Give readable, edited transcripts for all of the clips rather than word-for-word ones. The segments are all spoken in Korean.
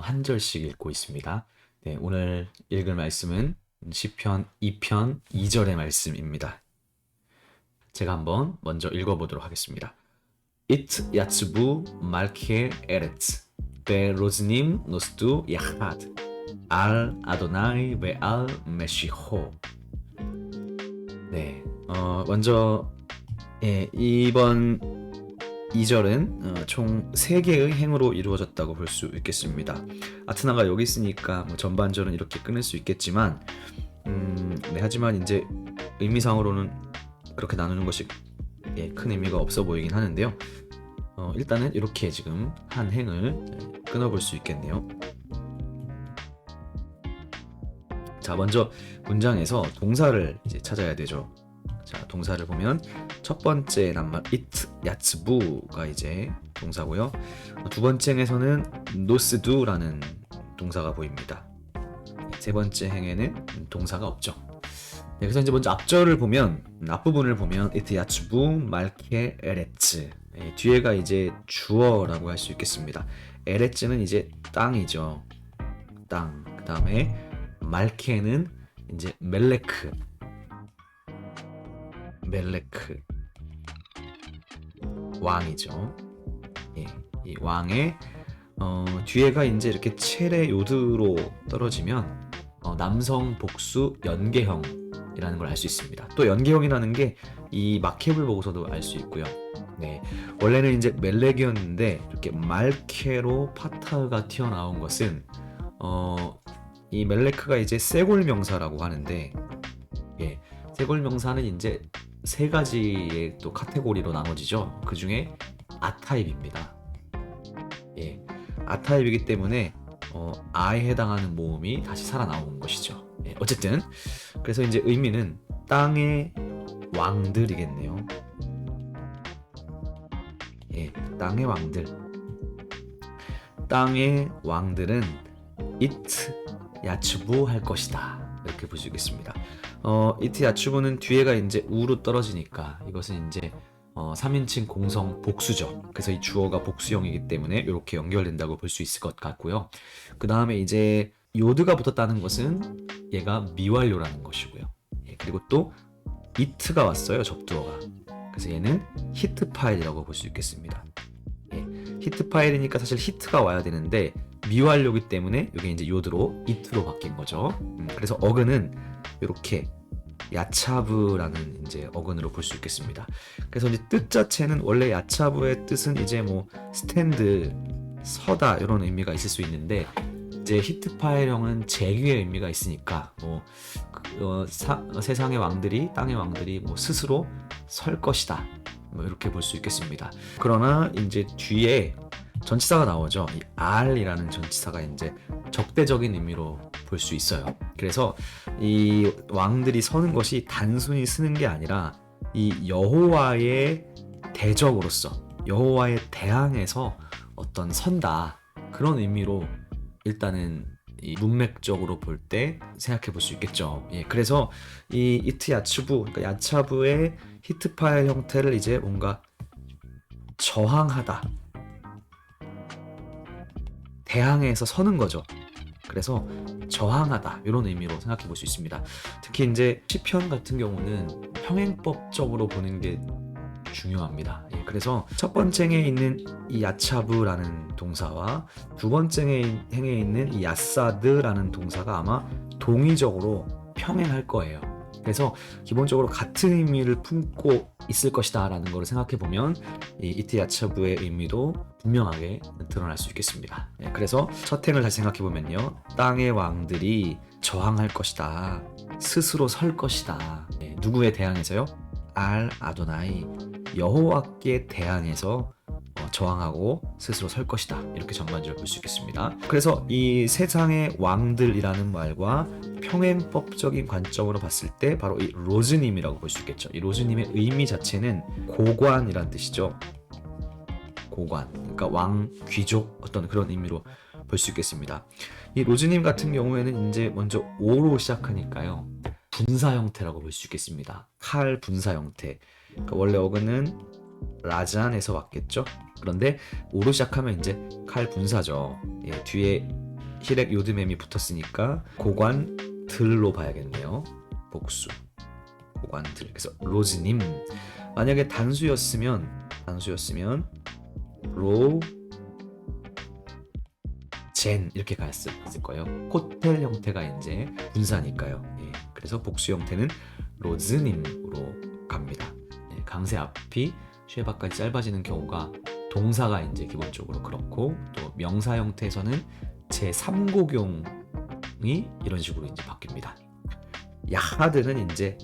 한 절씩 읽고 있습니다. 네, 오늘 읽을 말씀은 시편 2편 2절의 말씀입니다. 제가 한번 먼저 읽어보도록 하겠습니다. It 야츠부 말케 에레츠 베로즈님 노스두 야하드 알 아도나이 베알 메시호. 네, 먼저 이번 2절은 총 3개의 행으로 이루어졌다고 볼 수 있겠습니다. 아트나가 여기 있으니까 전반절은 이렇게 끊을 수 있겠지만 하지만 이제 의미상으로는 그렇게 나누는 것이 큰 의미가 없어 보이긴 하는데요. 일단은 이렇게 지금 한 행을 끊어볼 수 있겠네요. 자, 먼저 문장에서 동사를 이제 찾아야 되죠. 자, 동사를 보면 첫 번째 낱말 it 야츠부가 이제 동사고요. 두 번째 행에서는 노스두라는 동사가 보입니다. 세 번째 행에는 동사가 없죠. 네, 그래서 이제 먼저 앞절을 보면 앞부분을 보면 it 야츠부 말케 에레츠, 뒤에가 이제 주어라고 할 수 있겠습니다. 에레츠는 이제 땅이죠. 땅. 그 다음에 말케는 이제 멜레크 왕이죠. 이 왕의 뒤에가 이제 이렇게 첼의 요드로 떨어지면 남성 복수 연계형이라는 걸 알 수 있습니다. 또 연계형이라는 게 이 마켓을 보고서도 알 수 있고요. 네, 원래는 이제 멜렉이었는데 이렇게 말케로 파타가 튀어나온 것은 이 멜레크가 이제 세골 명사라고 하는데, 세골 명사는 이제 세 가지의 또 카테고리로 나눠지죠. 그 중에 아타입입니다. 아타입이기 때문에 아에 해당하는 모음이 다시 살아나온 것이죠. 어쨌든 그래서 이제 의미는 땅의 왕들이겠네요. 땅의 왕들. 땅의 왕들은 it 야츠부 할 것이다. 이렇게 볼 수 있겠습니다. it 야츠부는 뒤에가 이제 우로 떨어지니까 이것은 이제 3인칭 공성 복수죠. 그래서 이 주어가 복수형이기 때문에 이렇게 연결된다고 볼 수 있을 것 같고요. 그 다음에 이제 요드가 붙었다는 것은 얘가 미완료라는 것이고요. 그리고 또 it가 왔어요. 접두어가. 그래서 얘는 히트 파일이라고 볼 수 있겠습니다. 히트 파일이니까 사실 히트가 와야 되는데 미완료이기 때문에 이게 이제 요드로 it로 바뀐 거죠. 그래서 어근은 이렇게 야차브라는 이제 어근으로 볼 수 있겠습니다. 그래서 이제 뜻 자체는 원래 야차브의 뜻은 이제 뭐 스탠드, 서다 이런 의미가 있을 수 있는데 이제 히트 파일형은 재규의 의미가 있으니까 세상의 왕들이, 땅의 왕들이 뭐 스스로 설 것이다. 뭐 이렇게 볼 수 있겠습니다. 그러나 이제 뒤에 전치사가 나오죠. 이 R이라는 전치사가 이제 적대적인 의미로 볼 수 있어요. 그래서 이 왕들이 서는 것이 단순히 쓰는 게 아니라 이 여호와의 대적으로서 여호와의 대항에서 어떤 선다, 그런 의미로 일단은 이 문맥적으로 볼 때 생각해 볼 수 있겠죠. 그래서 이 이트 야츠부, 그러니까 야차부의 히트 파일 형태를 이제 뭔가 저항하다, 대항해서 서는 거죠. 그래서 저항하다 이런 의미로 생각해 볼 수 있습니다. 특히 이제 시편 같은 경우는 평행법적으로 보는 게 중요합니다. 그래서 첫 번째 행에 있는 이 야차브라는 동사와 두 번째 행에 있는 이 야사드라는 동사가 아마 동의적으로 평행할 거예요. 그래서 기본적으로 같은 의미를 품고 있을 것이다 라는 걸 생각해 보면 이 이트 야차브의 의미도 분명하게 드러날 수 있겠습니다. 그래서 첫 행을 다시 생각해 보면요, 땅의 왕들이 저항할 것이다, 스스로 설 것이다. 누구에 대항해서요? 알 아도나이, 여호와께 대항해서 저항하고 스스로 설 것이다. 이렇게 전반적으로 볼 수 있겠습니다. 그래서 이 세상의 왕들이라는 말과 평행법적인 관점으로 봤을 때 바로 이 로즈님이라고 볼 수 있겠죠. 이 로즈님의 의미 자체는 고관이란 뜻이죠. 고관, 그러니까 왕, 귀족, 어떤 그런 의미로 볼 수 있겠습니다. 이 로즈님 같은 경우에는 이제 먼저 오로 시작하니까요, 분사 형태라고 볼 수 있겠습니다. 칼 분사 형태. 그러니까 원래 어근은 라잔에서 왔겠죠. 그런데 오로 시작하면 이제 칼 분사죠. 뒤에 히렉 요드맴이 붙었으니까 고관들로 봐야겠네요. 복수. 고관들. 그래서 로즈님. 만약에 단수였으면 로 젠 이렇게 갔을 거예요. 호텔 형태가 이제 분사니까요. 예, 그래서 복수 형태는 로즈님으로 갑니다. 예, 강세 앞이 쉐바까지 짧아지는 경우가 동사가 이제 기본적으로 그렇고, 또 명사 형태에서는 제3고경이 이런 식으로 이제 바뀝니다. 야하드는 이제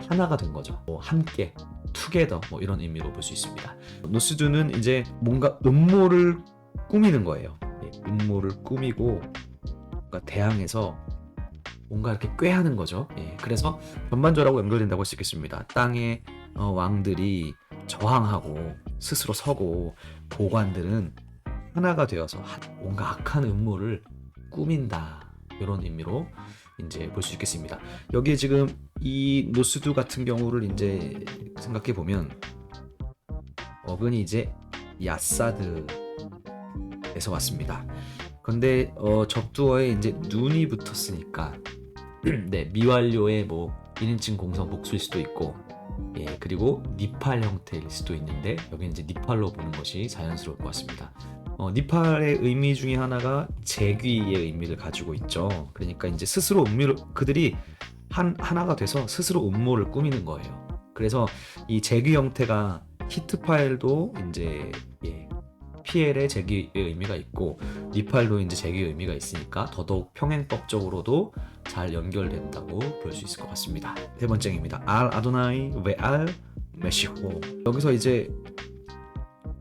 하나가 된 거죠. 뭐 함께, 투게더 뭐 이런 의미로 볼 수 있습니다. 노스두는 이제 뭔가 음모를 꾸미는 거예요. 예, 음모를 꾸미고 뭔가 대항해서 뭔가 이렇게 꾀하는 거죠. 예, 그래서 전반절하고 연결된다고 할 수 있겠습니다. 땅의 왕들이 저항하고 스스로 서고, 고관들은 하나가 되어서 뭔가 악한 음모를 꾸민다, 이런 의미로 이제 볼 수 있겠습니다. 여기에 지금 이 노스두 같은 경우를 이제 생각해 보면 어근이 이제 야사드에서 왔습니다. 근데 접두어에 이제 눈이 붙었으니까 네, 미완료의 뭐 1인칭 공성 복수일 수도 있고, 예, 그리고 니팔 형태일 수도 있는데 여기 이제 니팔로 보는 것이 자연스러울 것 같습니다. 니팔의 의미 중에 하나가 재귀의 의미를 가지고 있죠. 그러니까 이제 스스로 음모를, 그들이 하나가 돼서 스스로 음모를 꾸미는 거예요. 그래서 이 재귀 형태가 히트 파일도 이제 예, PL의 재귀의 의미가 있고, 니팔도 이제 재귀의 의미가 있으니까 더더욱 평행법적으로도 잘 연결된다고 볼 수 있을 것 같습니다. 세 번째입니다. 알 아도나이 웨알 메시호. 여기서 이제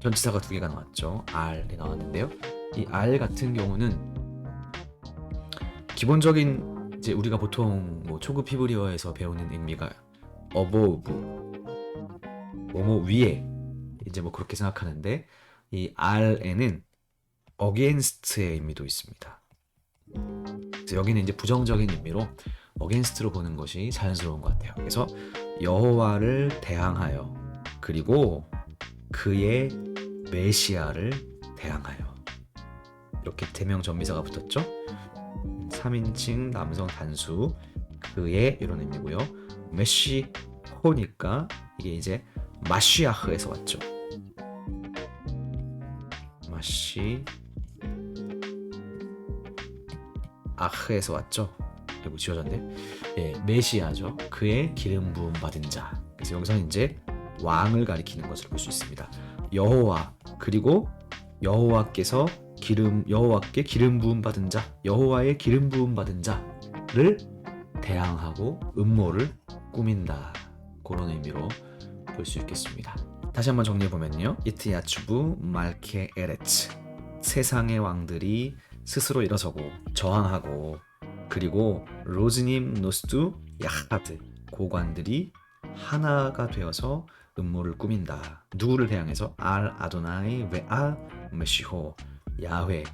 전치사가 두 개가 나왔죠. 알이 나왔는데요. 이 알 같은 경우는 기본적인 이제 우리가 보통 뭐 초급 히브리어에서 배우는 의미가 above, 뭐뭐 위에, 이제 뭐 그렇게 생각하는데, 이 알에는 against의 의미도 있습니다. 그래서 여기는 이제 부정적인 의미로 against로 보는 것이 자연스러운 것 같아요. 그래서 여호와를 대항하여, 그리고 그의 메시아를 대항하여, 이렇게 대명 전미사가 붙었죠. 3인칭 남성 단수, 그의 이런 의미고요. 메시호니까 이게 이제 마시아흐에서 왔죠. 마시아흐에서 왔죠. 그리고 지워졌네. 예, 메시아죠. 그의 기름 부음 받은 자. 그래서 여기서는 이제 왕을 가리키는 것을 볼 수 있습니다. 여호와, 그리고 여호와께서 여호와께 기름 부음 받은 자, 여호와의 기름 부음 받은 자를 대항하고 음모를 꾸민다, 그런 의미로 볼 수 있겠습니다. 다시 한번 정리해 보면요. 이트 야추부 말케 에레츠, 세상의 왕들이 스스로 일어서고 저항하고, 그리고 로즈님 노스두 야하드, 고관들이 하나가 되어서 음모를 꾸민다. 누구를 대항해서? 알 아도나이 웨알 메시호, 야훼,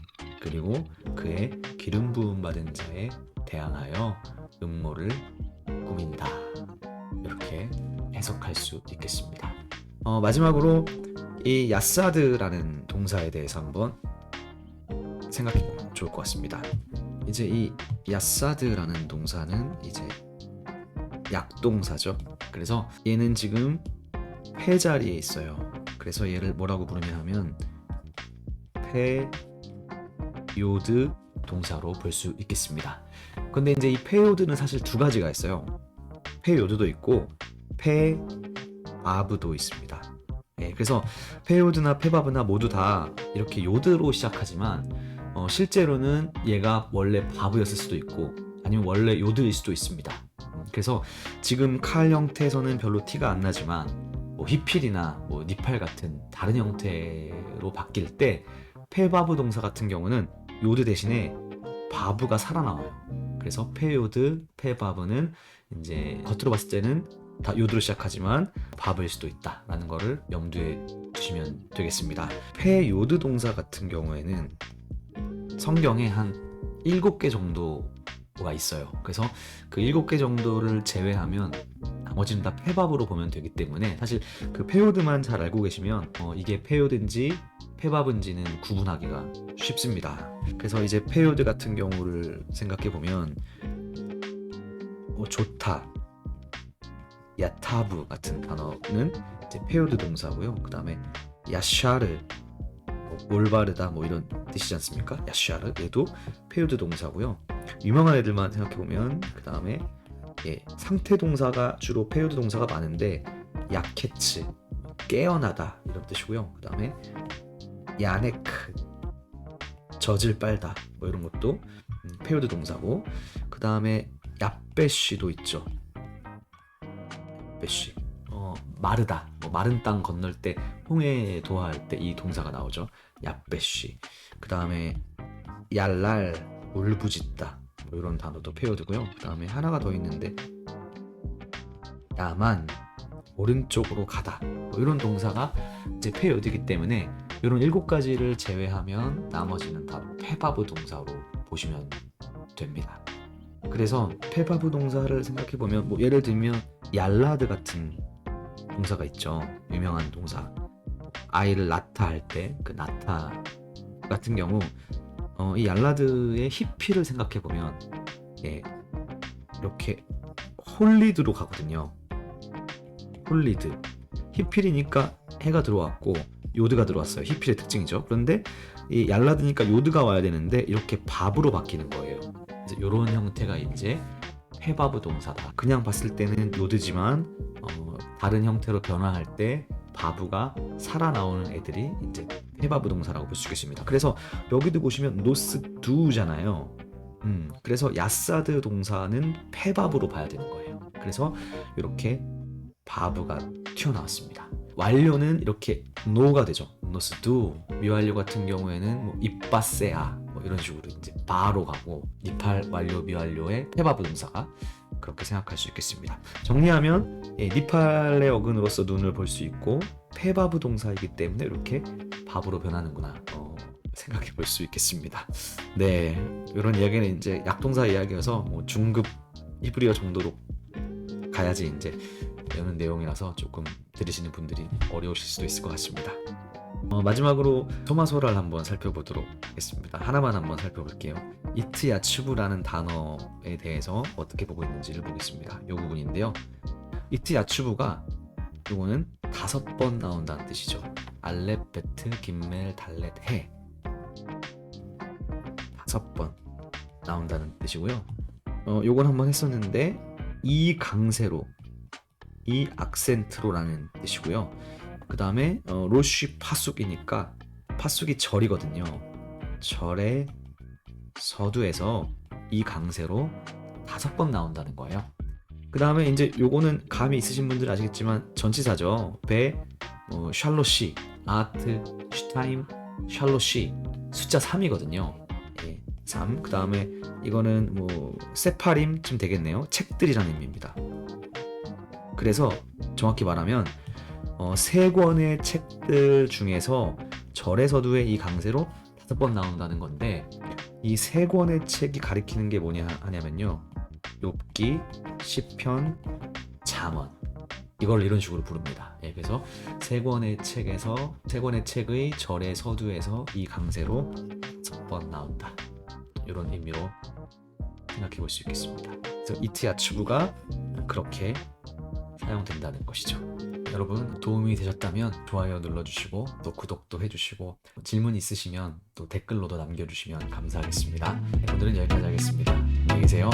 그리고 그의 기름 부음 받은 자에 대항하여 음모를 꾸민다. 이렇게 해석할 수 있겠습니다. 마지막으로 이 야사드라는 동사에 대해서 한번 생각해 보면 좋을 것 같습니다. 이제 이 야사드라는 동사는 이제 약동사죠. 그래서 얘는 지금 폐 자리에 있어요. 그래서 얘를 뭐라고 부르냐 하면 페요드 동사로 볼 수 있겠습니다. 근데 이제 이 페요드는 사실 두 가지가 있어요. 페요드도 있고 페바브도 있습니다. 예, 그래서 페요드나 페바브나 모두 다 이렇게 요드로 시작하지만 실제로는 얘가 원래 바브였을 수도 있고, 아니면 원래 요드일 수도 있습니다. 그래서 지금 칼 형태에서는 별로 티가 안 나지만 뭐 히필이나 뭐 니팔 같은 다른 형태로 바뀔 때 페바브 동사 같은 경우는 요드 대신에 바브가 살아나와요. 그래서 페요드, 페바브는 이제 겉으로 봤을 때는 다 요드로 시작하지만 바브일 수도 있다라는 거를 염두에 두시면 되겠습니다. 페요드 동사 같은 경우에는 성경에 한 7개 정도 뭐가 있어요. 그래서 그 7개 정도를 제외하면 나머지는 다 페밥으로 보면 되기 때문에 사실 그 페요드만 잘 알고 계시면 이게 페요드인지 페밥인지는 구분하기가 쉽습니다. 그래서 이제 페요드 같은 경우를 생각해 보면 좋다, 야타브 같은 단어는 이제 페요드 동사고요. 그 다음에 야샤르, 올바르다 뭐 이런 뜻이지 않습니까? 야샤르 얘도 페요드 동사고요. 유명한 애들만 생각해 보면 그 다음에 상태 동사가 주로 페요드 동사가 많은데 야케츠, 깨어나다 이런 뜻이고요. 그 다음에 야네크, 젖을 빨다 뭐 이런 것도 페요드 동사고, 그 다음에 야빼쉬도 있죠. 야빼쉬, 마르다, 뭐 마른 땅 건널 때 홍해 도하할 때 이 동사가 나오죠. 야빼쉬. 그 다음에 얄랄, 울부짖다 뭐 이런 단어도 페요드고요. 그 다음에 하나가 더 있는데 야만, 오른쪽으로 가다 뭐 이런 동사가 이제 페요드이기 때문에 이런 7가지를 제외하면 나머지는 다 페바브 동사로 보시면 됩니다. 그래서 페바브 동사를 생각해 보면 뭐 예를 들면 얄라드 같은 동사가 있죠. 유명한 동사. 아이를 낳다 할 때 그 낳다 같은 경우 이 얄라드의 히피를 생각해 보면 이렇게 홀리드로 가거든요. 홀리드. 히필이니까 해가 들어왔고 요드가 들어왔어요. 히필의 특징이죠. 그런데 이 얄라드니까 요드가 와야 되는데 이렇게 밥으로 바뀌는 거예요. 그래서 이런 형태가 이제 페바브 동사다. 그냥 봤을 때는 요드지만 다른 형태로 변화할 때 바브가 살아나오는 애들이 이제 페바브 동사라고 볼 수 있겠습니다. 그래서 여기도 보시면 노스두잖아요. 그래서 야사드 동사는 페바브로 봐야 되는 거예요. 그래서 이렇게 바브가 튀어나왔습니다. 완료는 이렇게 노가 되죠. 노스두. 미완료 같은 경우에는 뭐 이빠세아 뭐 이런 식으로 이제 바로 가고, 니팔 완료 미완료의 페바브 동사가 그렇게 생각할 수 있겠습니다. 정리하면 니팔의 어근으로서 눈을 볼 수 있고 페바브 동사이기 때문에 이렇게 밥으로 변하는구나 생각해 볼 수 있겠습니다. 네, 이런 이야기는 이제 약동사 이야기여서 뭐 중급 히브리어 정도로 가야지 이제 배우는 내용이라서 조금 들으시는 분들이 어려우실 수도 있을 것 같습니다. 마지막으로 토마소라를 한번 살펴보도록 하겠습니다. 하나만 한번 살펴볼게요. 이트 야츠부라는 단어에 대해서 어떻게 보고 있는지를 보겠습니다. 이 부분인데요. 이트 야츠부가 이거는 5번 나온다는 뜻이죠. 알렙, 베트, 김멜, 달렛, 해 5번 나온다는 뜻이고요. 요건 한번 했었는데 이 강세로, 이 악센트로라는 뜻이고요. 그 다음에 로쉬 파숙이니까 파숙이 절이거든요. 절의 서두에서 이 강세로 5번 나온다는 거예요. 그 다음에 이제 요거는 감이 있으신 분들은 아시겠지만 전치사죠. 배, 샬로시, 아트, 슈타임, 샬로시 숫자 3이거든요. 3. 그 다음에 이거는 뭐 세파림쯤 되겠네요. 책들이라는 의미입니다. 그래서 정확히 말하면 3권의 책들 중에서 절의 서두에 이 강세로 5번 나온다는 건데, 이 3권의 책이 가리키는 게 뭐냐 하냐면요, 욥기, 시편, 잠언, 이걸 이런 식으로 부릅니다. 그래서 3권의 책의 절의 서두에서 이 강세로 5번 나온다, 이런 의미로 생각해 볼 수 있겠습니다. 그래서 이트야츠부가 그렇게 사용된다는 것이죠. 여러분 도움이 되셨다면 좋아요 눌러주시고 또 구독도 해주시고, 질문 있으시면 또 댓글로도 남겨주시면 감사하겠습니다. 오늘은 여기까지 하겠습니다. 안녕히 계세요.